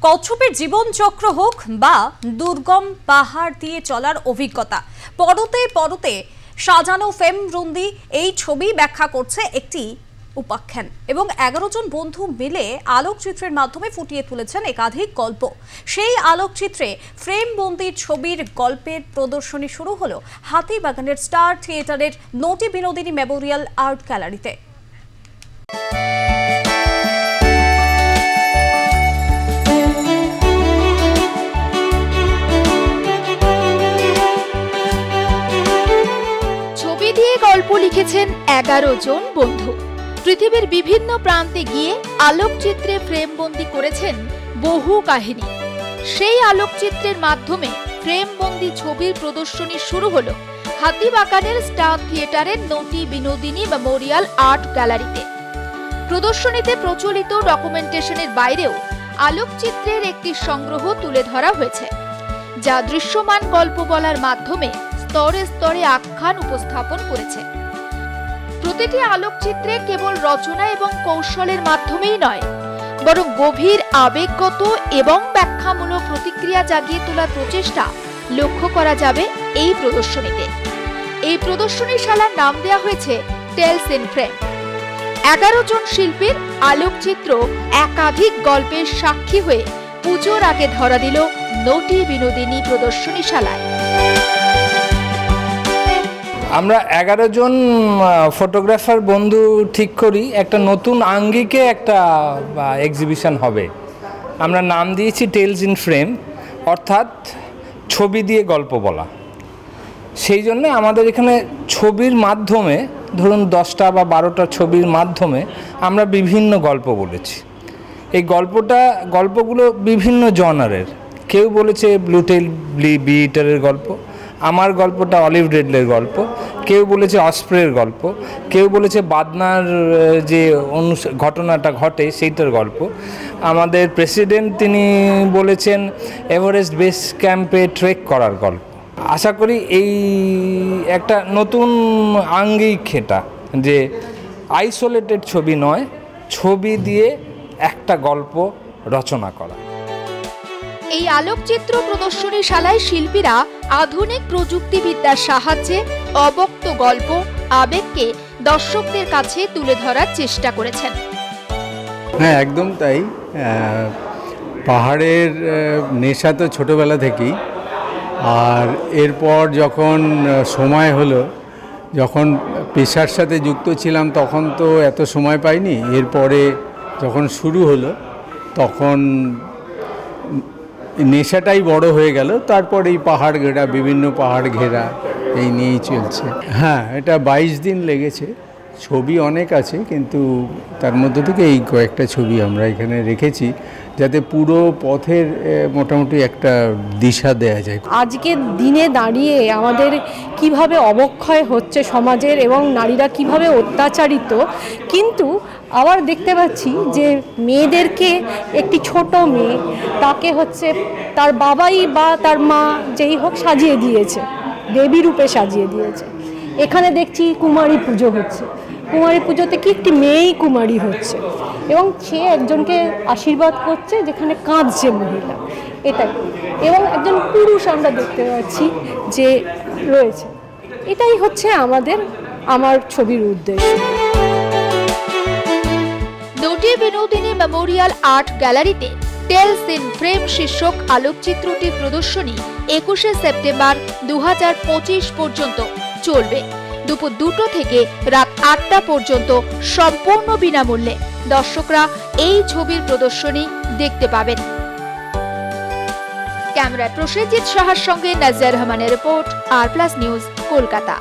কচ্ছপের জীবনচক্র হোক বা দুর্গম পাহাড় দিয়ে চলার অভিজ্ঞতা, পরতে পরতে সাজানো ফ্রেমবন্দি এই ছবি ব্যাখ্যা করছে একটি উপাখ্যান এবং 11 জন বন্ধু মিলে আলোকচিত্রের মাধ্যমে ফুটিয়ে তুলেছেন একাধিক গল্প। সেই আলোকচিত্রে ফ্রেমবন্দি ছবির গল্পের প্রদর্শনী শুরু হলো হাতিবাগানের স্টার থিয়েটারের নটি বিনোদিনী মেমোরিয়াল আর্ট গ্যালারিতে। ছবি দিয়ে গল্প লিখেছেন 11 জন বন্ধু। পৃথিবীর বিভিন্ন প্রান্তে গিয়ে আলোকচিত্রে ফ্রেমবন্দি করেছেন বহু কাহিনী। সেই আলোকচিত্রের মাধ্যমে ফ্রেমবন্দি ছবির প্রদর্শনী শুরু হলো হাতিবাগানের স্টার থিয়েটারের নটি বিনোদিনী মেমোরিয়াল আর্ট গ্যালারিতে। প্রদর্শনীতে প্রচলিত ডকুমেন্টেশনের বাইরেও আলোকচিত্রের একটি সংগ্রহ তুলে ধরা হয়েছে, যা দৃশ্যমান গল্প বলার মাধ্যমে স্তরে স্তরে আখ্যান উপস্থাপন করেছে। প্রতিটি আলোকচিত্রে কেবল রচনা এবং কৌশলের মাধ্যমেই নয়, বরং গভীর আবেগগত এবং ব্যাখ্যামূলক প্রতিক্রিয়া জাগিয়ে তোলার প্রচেষ্টা লক্ষ্য করা যাবে এই প্রদর্শনীতে। এই প্রদর্শনীশালার নাম দেওয়া হয়েছে টেলস ইন ফ্রেম। 11 জন শিল্পীর আলোকচিত্র একাধিক গল্পের সাক্ষী হয়ে পুজোর আগে ধরা দিল নটি বিনোদিনী প্রদর্শনীশালায়। আমরা 11 জন ফটোগ্রাফার বন্ধু ঠিক করি একটা নতুন আঙ্গিকে একটা এক্সিবিশন হবে। আমরা নাম দিয়েছি টেলস ইন ফ্রেম, অর্থাৎ ছবি দিয়ে গল্প বলা। সেই জন্যে আমাদের এখানে ছবির মাধ্যমে, ধরুন 10টা বা 12টা ছবির মাধ্যমে আমরা বিভিন্ন গল্প বলেছি। এই গল্পগুলো বিভিন্ন জনারের। কেউ বলেছে ব্লু টেল বি ইটারের গল্প, আমার গল্পটা অলিভ রিডলের গল্প, কেউ বলেছে অস্প্রের গল্প, কেউ বলেছে বাদনার যে ঘটনাটা ঘটে সেইটার গল্প। আমাদের প্রেসিডেন্ট তিনি বলেছেন এভারেস্ট বেস ক্যাম্পে ট্রেক করার গল্প। আশা করি এই একটা নতুন আঙ্গিক এটা, যে আইসোলেটেড ছবি নয়, ছবি দিয়ে একটা গল্প রচনা করা। এই আলোকচিত্র প্রদর্শনীশালায় শিল্পীরা আধুনিক প্রযুক্তিবিদ্যার সাহায্যে অবক্ত গল্প, আবেগকে দর্শকদের কাছে তুলে ধরার চেষ্টা করেছেন। হ্যাঁ, একদম তাই। পাহাড়ের নেশা তো ছোটবেলা থেকেই, আর এরপর যখন সময় হলো, যখন পেশার সাথে যুক্ত ছিলাম তখন তো এত সময় পাইনি। এরপরে যখন শুরু হলো তখন নেশাটাই বড় হয়ে গেল। তারপর এই পাহাড় ঘেরা, বিভিন্ন পাহাড় ঘেরা, এই নিয়েই চলছে। হ্যাঁ, এটা 22 দিন লেগেছে। ছবি অনেক আছে, কিন্তু তার মধ্যে থেকে এই কয়েকটা ছবি আমরা এখানে রেখেছি, যাতে পুরো পথের মোটামুটি একটা দিশা দেয়া যায়। আজকের দিনে দাঁড়িয়ে আমাদের কিভাবে অবক্ষয় হচ্ছে সমাজের এবং নারীরা কিভাবে অত্যাচারিত, কিন্তু আবার দেখতে পাচ্ছি যে মেয়েদেরকে, একটি ছোট মেয়ে, তাকে হচ্ছে তার বাবাই বা তার মা যেই হোক সাজিয়ে দিয়েছে, দেবী রূপে সাজিয়ে দিয়েছে। এখানে দেখছি কুমারী পুজো হচ্ছে। কুমারী পুজোতে কি একটি মেয়েই কুমারী হচ্ছে এবং সে একজনকে আশীর্বাদ করছে, যেখানে কাঁদছে মহিলা, এটাই। এবং একজন পুরুষ আমরা দেখতে পাচ্ছি যে রয়েছে। এটাই হচ্ছে আমার ছবির উদ্দেশ্য। নটি বিনোদিনী মেমোরিয়াল আর্ট গ্যালারিতে টেলস ইন ফ্রেম শীর্ষক আলোকচিত্রটির প্রদর্শনী 21শে সেপ্টেম্বর 2025 পর্যন্ত চলবে। দুপুর 2টো থেকে রাত 8টা পর্যন্ত সম্পূর্ণ বিনামূল্যে দর্শকরা এই ছবির প্রদর্শনী দেখতে পাবেন। ক্যামেরায় প্রসেনজিৎ সাহার সঙ্গে নাজিয়া রহমানের রিপোর্ট, আর প্লাস নিউজ, কলকাতা।